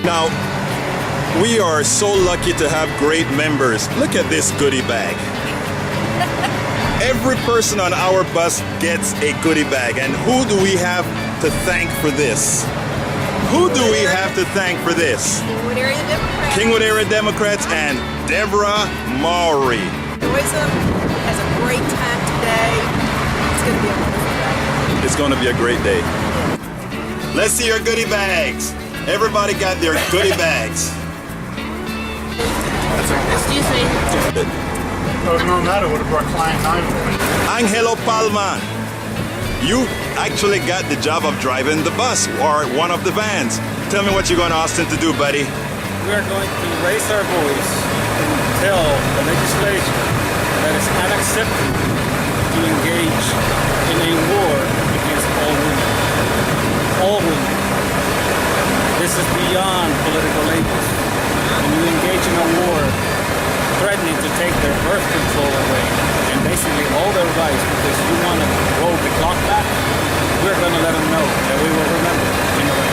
Now, we are so lucky to have great members. Look at this goodie bag. Every person on our bus gets a goodie bag. And who do we have to thank for this? Who do we have to thank for this? Kingwood Area Democrats. Kingwood Area Democrats and Deborah Maury. Tourism has a great time today. It's going to be a wonderful day. It's going to be a great day. Let's see your goodie bags. Everybody got their goodie bags. Excuse me. No matter what about client 9. Angelo Palma, you actually got the job of driving the bus or one of the vans. Tell me what you're going to Austin to do, buddy. We are going to raise our voice and tell the legislature that it's unacceptable to engage in a war against all women. All women. This is beyond political labels. When you engage in a war threatening to take their birth control away and basically all their rights because you want to roll the clock back, we're going to let them know that we will remember in a way.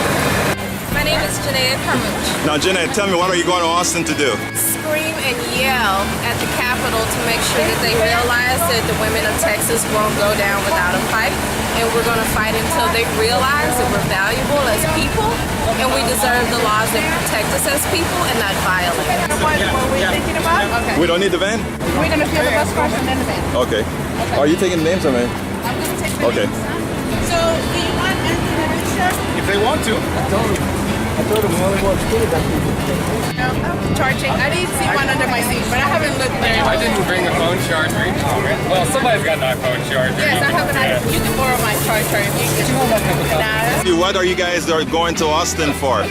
My name is Janae Carmouche. Now, Jeanette, tell me, what are you going to Austin to do? Scream and yell at the Capitol to make sure that they realize that the women of Texas won't go down without a fight. And we're going to fight until they realize that we're valuable as people and we deserve the laws that protect us as people and not violate. What were we thinking about? Okay. We don't need the van? We're going to fill the bus first and then the van. Okay. Are you taking names or man? I'm going to take the Okay. So, do you want anything in this shirt? If they want to. I told him only one school back No, I'm charging. I didn't see one under my seat, but I haven't looked there. I didn't bring a phone charger. Well, somebody's got an iPhone charger. Yes, I have an item. You can borrow my charger if you can. What are you guys going to Austin for?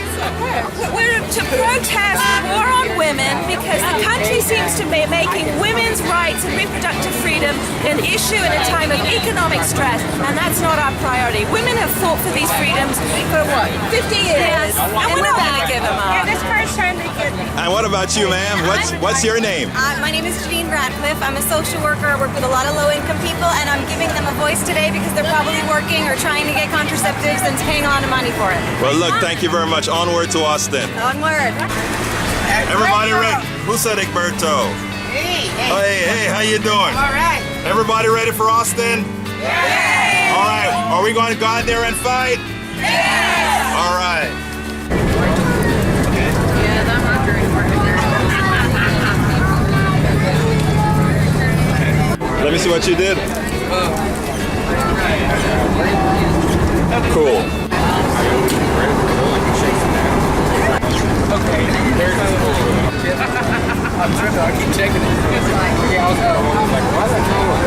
We're to protest the war on women because the country seems to be making women's rights and reproductive freedom an issue in a time of economic stress, and that's not our priority. Women have fought for these freedoms for what, 50 years, and we're not going to give them up. This car's trying to get me. And what about you, ma'am? What's your name? My name is Janine Radcliffe. I'm a social worker. I work with a lot of low-income people, and I'm giving them a voice today because they're probably working or trying to get contraceptives and paying a lot of money for it. Well, look, thank you very much. Onward to Austin. Onward. Everybody ready? Who said Egberto? Hey. Hey, how you doing? All right. Everybody ready for Austin? Yay! All right. Are we going to go out there and fight? Yes! All right. Yeah, that Mercury Let me see what you did. Cool. Okay, there's I keep checking it. Yeah, I was like, why is that going?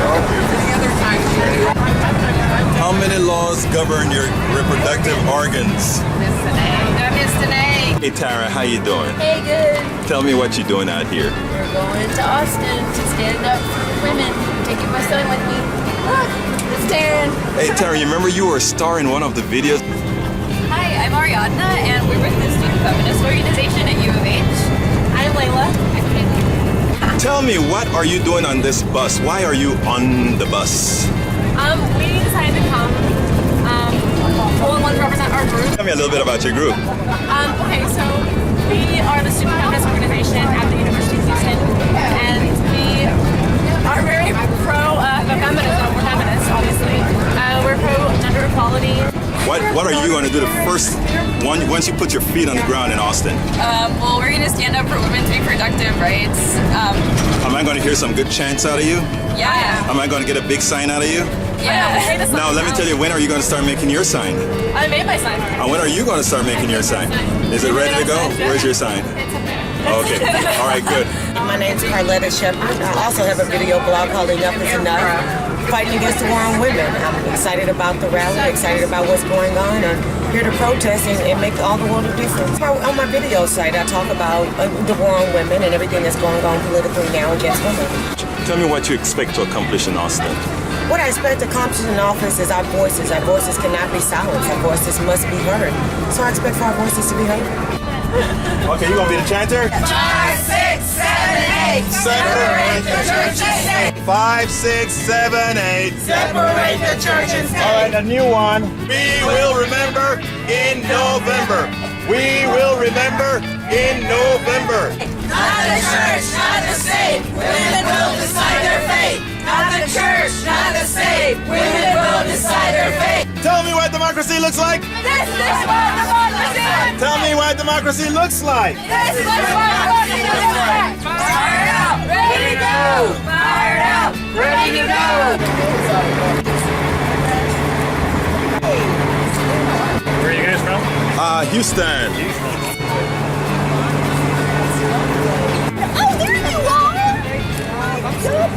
How many laws govern your reproductive organs? Mr. Nate. Hey, Tara, how you doing? Hey, good. Tell me what you're doing out here. We're going to Austin to stand up for women. Taking my son with me. Look, it's Taryn. Hey, Tara, you remember you were a star in one of the videos? Hi, I'm Ariadna, and we're with the Student Feminist Organization at U of H. I'm Layla. Tell me, what are you doing on this bus? Why are you on the bus? We decided to come. All want to represent our group. Tell me a little bit about your group. Okay, so we are the Student Feminist Organization at the University of Houston, and we are very pro feminism. We're feminists, obviously. We're pro gender equality. What are you going to do the first one once you put your feet on the ground in Austin? Well, we're going to stand up for women's reproductive rights. Am I going to hear some good chants out of you? Yeah. Am I going to get a big sign out of you? Yeah. Now, let me tell you, when are you going to start making your sign? I made my sign. And when are you going to start making your sign? Is it ready to go? Where's your sign? Okay. All right, good. My name's Carletta Shepard. I also have a video blog called Enough is Enough, fighting against the war on women. I'm excited about the rally, excited about what's going on, and here to protest and make all the world a difference. On my video site, I talk about the war on women and everything that's going on politically now against women. Tell me what you expect to accomplish in Austin. What I expect to accomplish in office is our voices. Our voices cannot be silenced. Our voices must be heard. So I expect for our voices to be heard. Okay, you gonna be the chanter? 5, 6, 7, 8. Separate the church and state. 5, 6, 7, 8. Separate the church and state. All right, a new one. We will remember in November. We will remember in November. Not the church, not the state. Women will decide their fate. Not the church, not the state. Women will decide their fate. Tell me what democracy looks like. This is what democracy. Tell me what democracy looks like. This is what democracy looks like. Fired up, ready to go. Fired up, ready to go. Where are you guys from? Houston. Oh, there you are!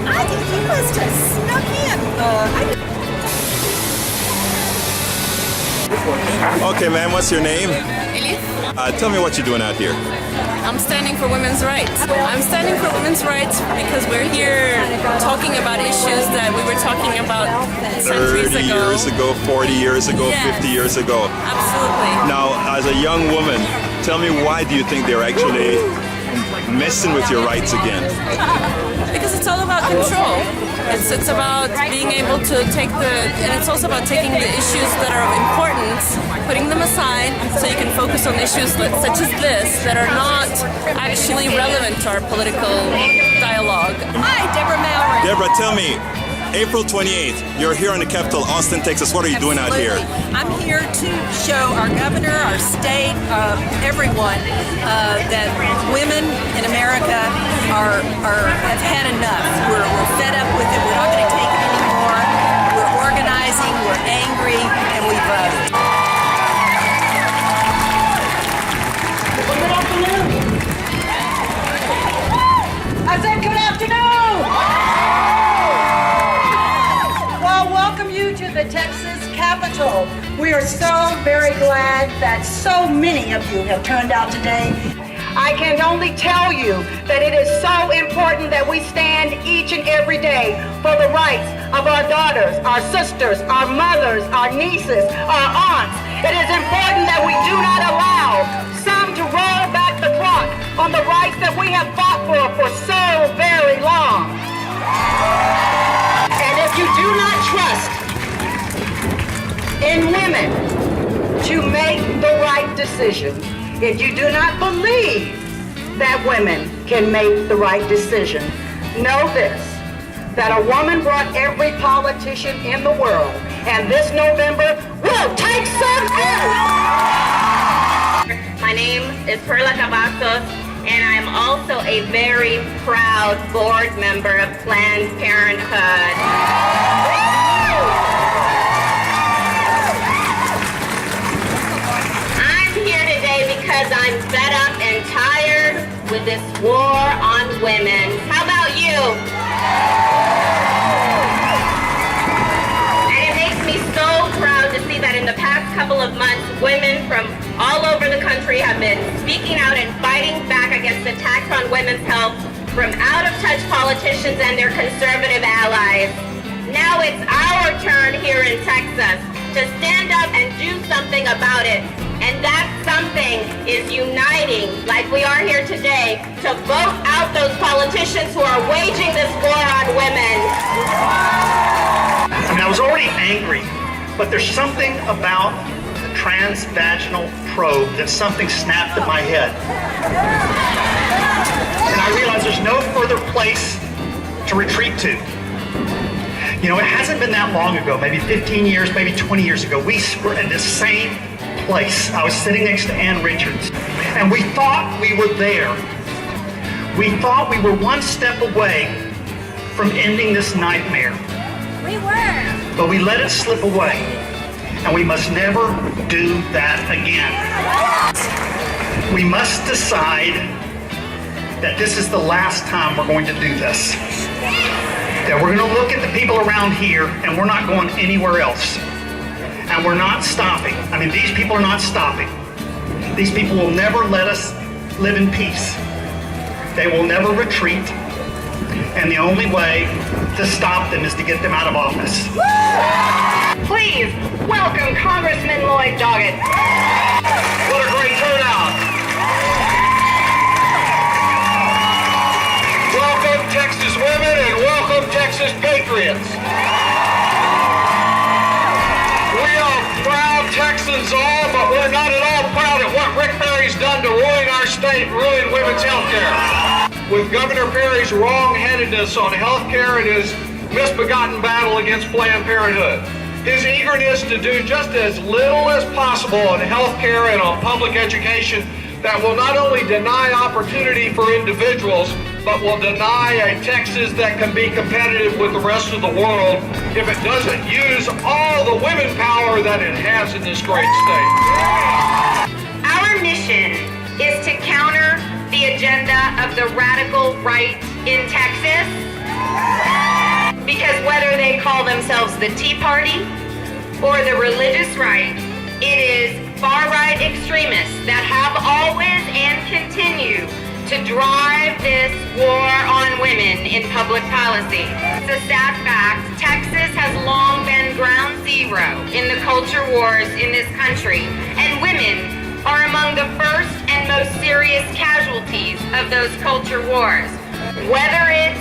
I think you must have snuck in. Okay, ma'am, what's your name? Elif, Tell me what you're doing out here. I'm standing for women's rights. I'm standing for women's rights because we're here talking about issues that we were talking about centuries 30 ago. years ago, 40 years ago, Yes. 50 years ago. Absolutely. Now, as a young woman, tell me, why do you think they're actually messing with your rights again? Because it's all about control. It's about being able to and it's also about taking the issues that are of importance, putting them aside, so you can focus on issues such as this that are not actually relevant to our political dialogue. Hi, Deborah Mowry. Deborah, tell me, April 28th, you're here in the capital, Austin, Texas. What are you doing out here? I'm here to show our governor, our state, everyone that women in America have had enough. We're fed up with it. We're not going to take it anymore. We're organizing. We're angry, and we vote. I said good afternoon. Well, welcome you to the Texas Capitol. We are so very glad that so many of you have turned out today. I can only tell you that it is so important that we stand each and every day for the rights of our daughters, our sisters, our mothers, our nieces, our aunts. It is important that we do not allow some to roll back the clock on the rights that we have fought for so very long. And if you do not trust in women to make the right decision, if you do not believe that women can make the right decision, know this, that a woman brought every politician in the world, and this November will take some oath. My name is Perla Cavazos, and I'm also a very proud board member of Planned Parenthood. Because I'm fed up and tired with this war on women. How about you? And it makes me so proud to see that in the past couple of months, women from all over the country have been speaking out and fighting back against attacks on women's health from out-of-touch politicians and their conservative allies. Now it's our turn here in Texas to stand up and do something about it. And that something is uniting, like we are here today, to vote out those politicians who are waging this war on women. I mean, I was already angry, but there's something about the transvaginal probe that something snapped at my head. And I realized there's no further place to retreat to. You know, it hasn't been that long ago, maybe 15 years, maybe 20 years ago, we were in this same place. I was sitting next to Ann Richards, and we thought we were there. We thought we were one step away from ending this nightmare. We were. But we let it slip away, and we must never do that again. We must decide that this is the last time we're going to do this. That we're going to look at the people around here, and we're not going anywhere else. And we're not stopping. I mean, these people are not stopping. These people will never let us live in peace. They will never retreat. And the only way to stop them is to get them out of office. Please welcome Congressman Lloyd Doggett. What a great turnout. Welcome, Texas women, and welcome, Texas patriots. We are proud Texans all, but we're not at all proud of what Rick state ruin women's health care. With Governor Perry's wrong-headedness on health care and his misbegotten battle against Planned Parenthood, his eagerness to do just as little as possible on health care and on public education that will not only deny opportunity for individuals, but will deny a Texas that can be competitive with the rest of the world if it doesn't use all the women power that it has in this great state. Our mission is to counter the agenda of the radical right in Texas, because whether they call themselves the Tea Party or the religious right, it is far-right extremists that have always and continue to drive this war on women in public policy. It's a sad fact. Texas has long been ground zero in the culture wars in this country, and women are among the first and most serious casualties of those culture wars. Whether it's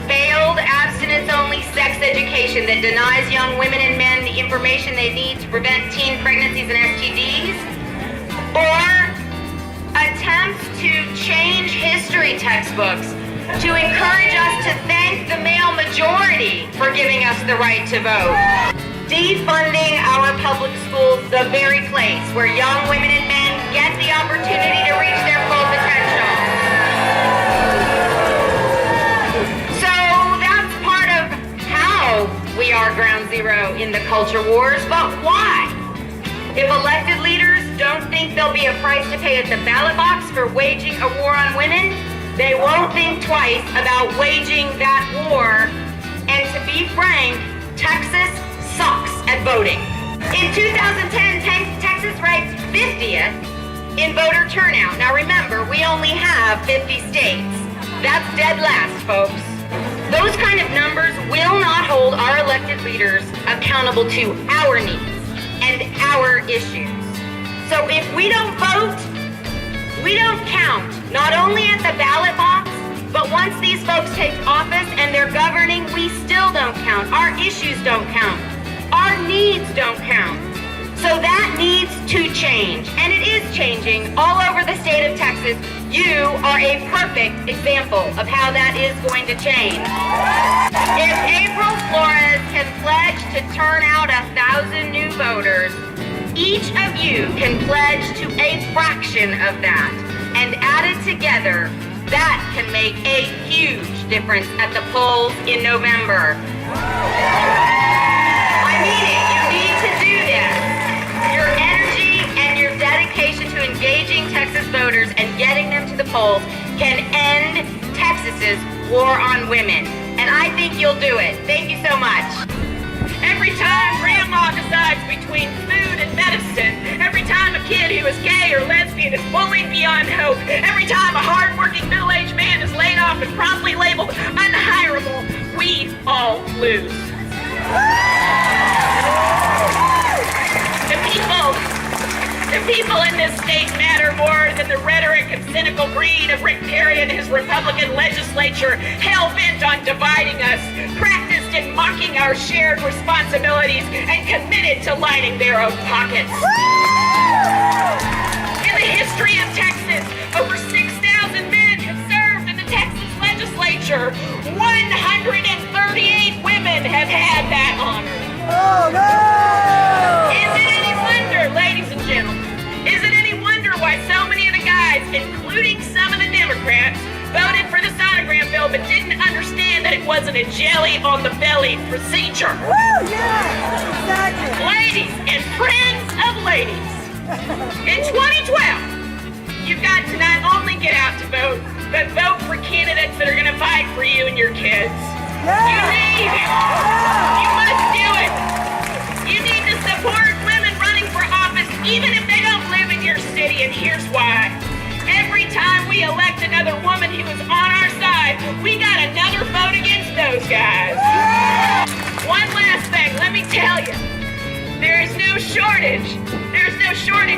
failed abstinence-only sex education that denies young women and men the information they need to prevent teen pregnancies and STDs, or attempts to change history textbooks to encourage us to thank the male majority for giving us the right to vote. Defunding our public schools, the very place where young women and men get the opportunity to reach their full potential. So that's part of how we are ground zero in the culture wars, but why? If elected leaders don't think there'll be a price to pay at the ballot box for waging a war on women, they won't think twice about waging that war. And to be frank, Texas sucks at voting. In 2010, Texas ranked 50th in voter turnout. Now remember, we only have 50 states. That's dead last, folks. Those kind of numbers will not hold our elected leaders accountable to our needs and our issues. So if we don't vote, we don't count, not only at the ballot box, but once these folks take office and they're governing, we still don't count. Our issues don't count. Our needs don't count. So that needs to change, and it is changing all over the state of Texas. You are a perfect example of how that is going to change. If April Flores can pledge to turn out 1,000 new voters, each of you can pledge to a fraction of that, and added together, that can make a huge difference at the polls in November. I mean it, you need to do this. Your energy and your dedication to engaging Texas voters and getting them to the polls can end Texas's war on women. And I think you'll do it. Thank you so much. Every time grandma decides between food and medicine, every time a kid who is gay or lesbian is bullied beyond hope, every time a hard-working middle-aged man is laid off and promptly labeled unhireable, we all lose. The people in this state matter more than the rhetoric and cynical greed of Rick Perry and his Republican legislature, hell-bent on dividing us, practiced in mocking our shared responsibilities, and committed to lining their own pockets. In the history of Texas, over 6,000 men have served in the Texas legislature. 138 women have had that honor. Oh, no! Is it any wonder, ladies and gentlemen, is it any wonder why so many of the guys, including some of the Democrats, voted for the sonogram bill but didn't understand that it wasn't a jelly on the belly procedure? Woo, yeah, exactly. Ladies and friends of ladies, in 2012, you've got to not only get out to vote, but vote for candidates that are going to fight for you and your kids. Yeah. You must do it. You need to support women running for office, even if they don't live in your city, and here's why. Every time we elect another woman who is on our side, we got another vote against those guys. One last thing, let me tell you. There's no shortage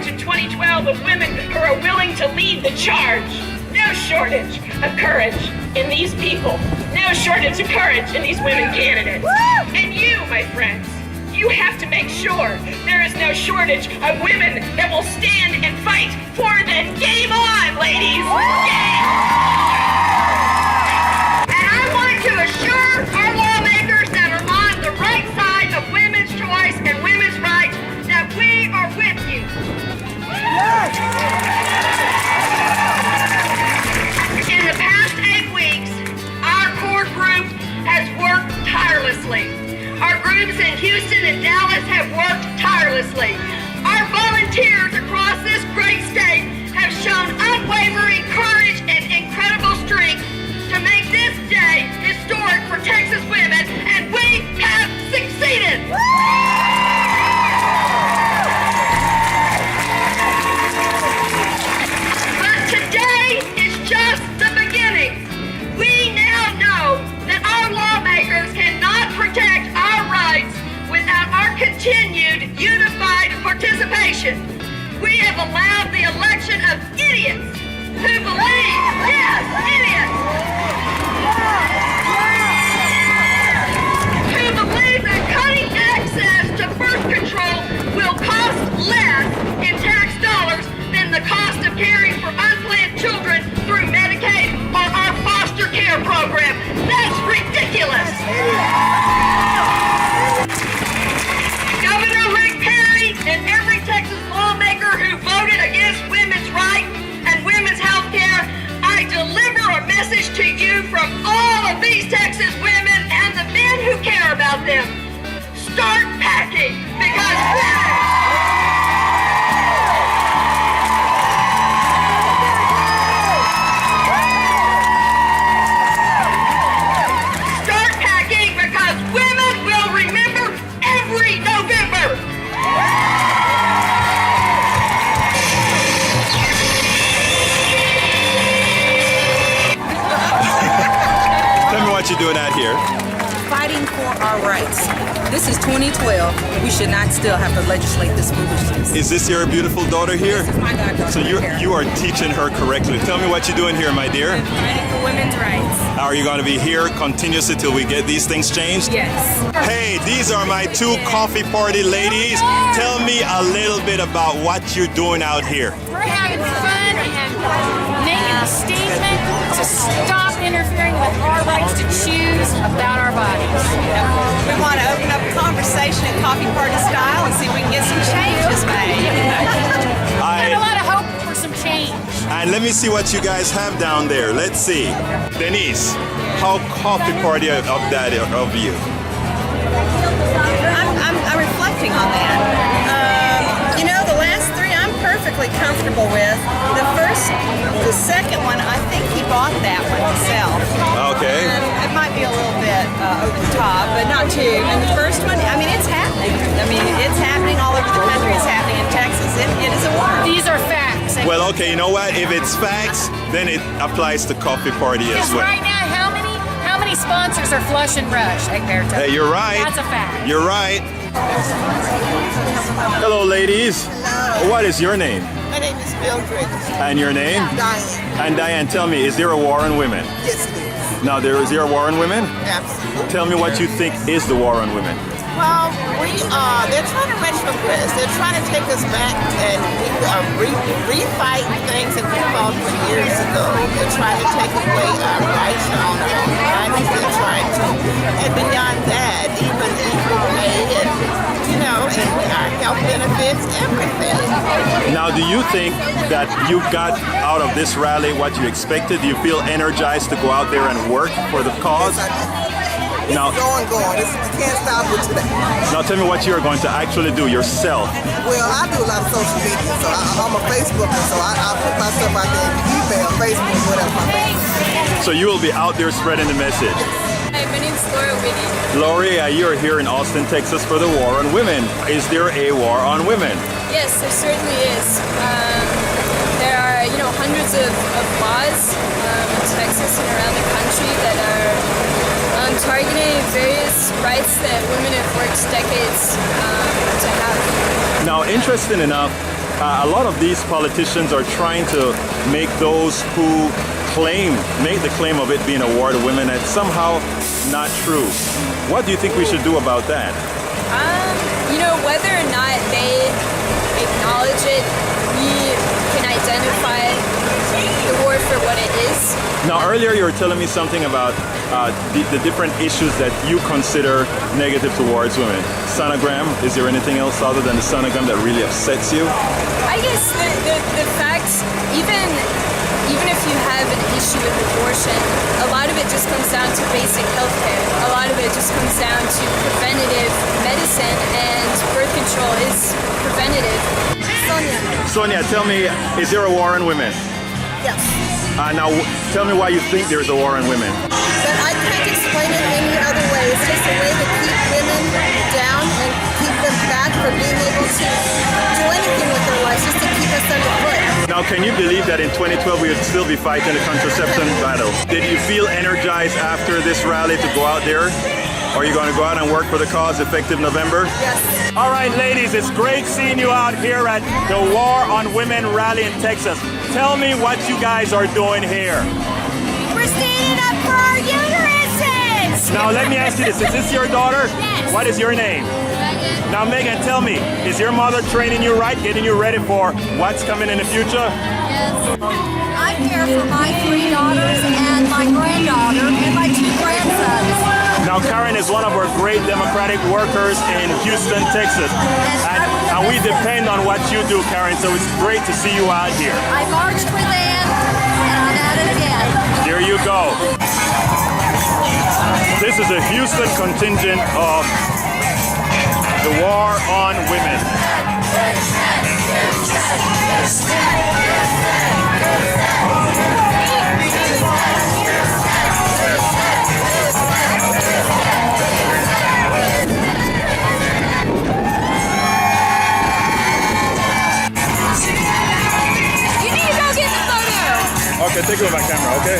in 2012 of women who are willing to lead the charge. No shortage of courage in these people. No shortage of courage in these women candidates. And you, my friends, you have to make sure there is no shortage of women that will stand and fight for the game on, ladies. Game on! And I want to assure our lawmakers that are on the right side of women's choice and women's rights that we are with you. In the past 8 weeks, our core group has worked tirelessly. Our groups in Houston and Dallas have worked tirelessly. Our volunteers across this great state have shown unwavering courage and incredible strength to make this day historic for Texas women, and we have succeeded. But today is just the beginning. We now know that our lawmakers cannot protect our rights without our continued unified participation. We have allowed the election of idiots who believe, yes, idiots, who believe that cutting access to birth control will cost less in tax dollars than the cost of caring for unplanned children through Medicaid or our foster care program. That's ridiculous. Governor Rick Perry and every Texas lawmaker who voted against women's rights and women's health care, I deliver a message to you from all of these Texas women and the men who care about them. Start packing, because women will remember every November. Tell me what you're doing out here. Fighting for our rights. This is 2012. We should not still have to legislate this foolishness. Is this your beautiful daughter here? This is my goddaughter. So you are teaching her correctly. Tell me what you're doing here, my dear. Fighting for women's rights. Are you going to be here continuously till we get these things changed? Yes. Hey, these are my 2 coffee party ladies. Tell me a little bit about what you're doing out here. We're having fun and making a statement to stop interfering with our rights to choose about our bodies. We want to open up a conversation in coffee party style and see if we can get some changes made. There's a lot of hope for some change. And let me see what you guys have down there. Let's see. Denise, how coffee party of you? I'm reflecting on that. The last 3 I'm perfectly comfortable with. The second one, I think he bought that one himself. Okay. It might be a little bit over the top, but not too. And the first one, it's happening. It's happening all over the country. It's happening in Texas. It is a war. These are facts. Well, okay, you know what? If it's facts, then it applies to coffee party as well. Right now, how many sponsors are Flush and Brush? Hey, you're right. That's a fact. You're right. Hello, ladies. Hello. What is your name? My name is Mildred. And your name? Diane. And Diane, tell me, is there a war on women? Yes, it is. Now, is there a war on women? Absolutely. Tell me what you think is the war on women. Well, they're trying to retrogress. They're trying to take us back and refight things that we fought for years ago. They're trying to take away our rights on our own bodies. They're trying to, and beyond that, even equal pay and, and our health benefits, everything. Now, do you think that you got out of this rally what you expected? Do you feel energized to go out there and work for the cause? Now, going. You can't stop it today. Now tell me what you're going to actually do yourself. Well, I do a lot of social media, so I'm a Facebooker, so I put myself out there in email, Facebook, whatever. So you will be out there spreading the message. Hi, my name's Laura Whitney. Lori, you're here in Austin, Texas for the war on women. Is there a war on women? Yes, there certainly is. There are, hundreds of laws in Texas and around the country that are targeting various rights that women have worked decades to have. Now, interesting enough, a lot of these politicians are trying to make those who make the claim of it being a war to women, that's somehow not true. What do you think we should do about that? Whether or not they Now, earlier you were telling me something about the different issues that you consider negative towards women. Sonogram, is there anything else other than the sonogram that really upsets you? I guess the fact, even if you have an issue with abortion, a lot of it just comes down to basic health care. A lot of it just comes down to preventative medicine, and birth control is preventative. Sonia, tell me, is there a war on women? Yes. Now, tell me why you think there's a war on women. But I can't explain it any other way. It's just a way to keep women down and keep them back from being able to do anything with their lives, just to keep us underfoot. Now, can you believe that in 2012 we would still be fighting the contraception battle? Did you feel energized after this rally to go out there? Are you going to go out and work for the cause effective November? Yes. All right, ladies, it's great seeing you out here at the War on Women rally in Texas. Tell me what you guys are doing here. We're standing up for our uteruses! Now, let me ask you this. Is this your daughter? Yes. What is your name? Megan. Now, Megan, tell me, is your mother training you right, getting you ready for what's coming in the future? Yes. I'm here for my 3 daughters and my granddaughter and my 2 grandsons. Now, Karen is one of our great Democratic workers in Houston, Texas. And we depend on what you do, Karen, so it's great to see you out here. I marched with them, and I'm at it again. There you go. This is a Houston contingent of the War on Women. You need to go get the photo. Okay, take it with my camera, okay?